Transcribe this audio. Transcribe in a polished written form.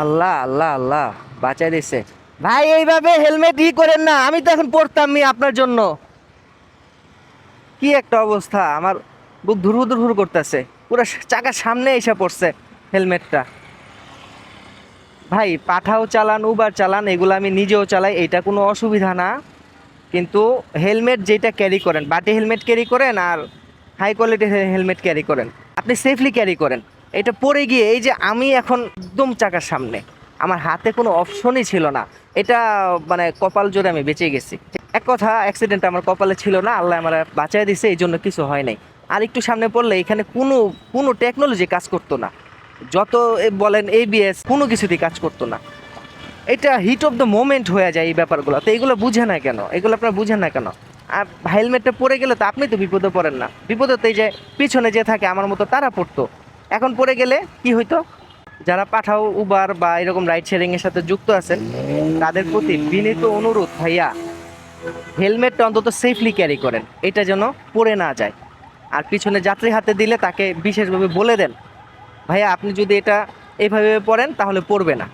আল্লাহ আল্লাহ আল্লাহ, বাঁচাই দিছে। ভাই এইভাবে হেলমেট করেন না, আমি তো এখন পড়তাম আপনার জন্য। কি একটা অবস্থা আমার, বুক ধুরু ধুরু করতেছে, পুরো চাকার সামনে এসে পড়ছে হেলমেটটা। ভাই পাঠাও চালান, উবার চালান, এগুলো আমি নিজেও চালাই, এটা কোনো অসুবিধা না। কিন্তু হেলমেট যেটা ক্যারি করেন, বাটি হেলমেট ক্যারি করেন আর হাই কোয়ালিটির হেলমেট ক্যারি করেন, আপনি সেফলি ক্যারি করেন। এটা পড়ে গিয়ে এই যে আমি এখন একদম চাকার সামনে, আমার হাতে কোনো অপশনই ছিল না। এটা মানে কপাল জোরে আমি বেঁচে গেছি। এক কথা, অ্যাক্সিডেন্ট আমার কপালে ছিল না, আল্লাহ আমার বাঁচায় দিছে, এই জন্য কিছু হয় নাই। আর একটু সামনে পড়লে এখানে কোনো কোনো টেকনোলজি কাজ করতো না। যত বলেন এবিএস, কোনো কিছুতেই কাজ করতো না। এটা হিট অফ দ্য মোমেন্ট হয়ে যায় এই ব্যাপারগুলো, তো এগুলো বুঝে না কেন, এগুলো আপনারা বুঝেন না কেন? আর হেলমেটটা পরে গেলে তো আপনি তো বিপদে পড়েন না, বিপদে তো এই যে পিছনে যে থাকে আমার মতো তারা পড়তো। এখন পড়ে গেলে কি হইতো? যারা পাঠাও, উবার বা এরকম রাইড শেয়ারিং এর সাথে যুক্ত আছেন, তাদের প্রতি বিনীত অনুরোধ ভাইয়া, হেলমেটটা অন্তত সেফলি ক্যারি করেন, এটা যেন পড়ে না যায়। আর পিছনে যাত্রী হাতে দিলে তাকে বিশেষভাবে বলে দেন, ভাইয়া আপনি যদি এটা এইভাবে পড়েন তাহলে পড়বে না।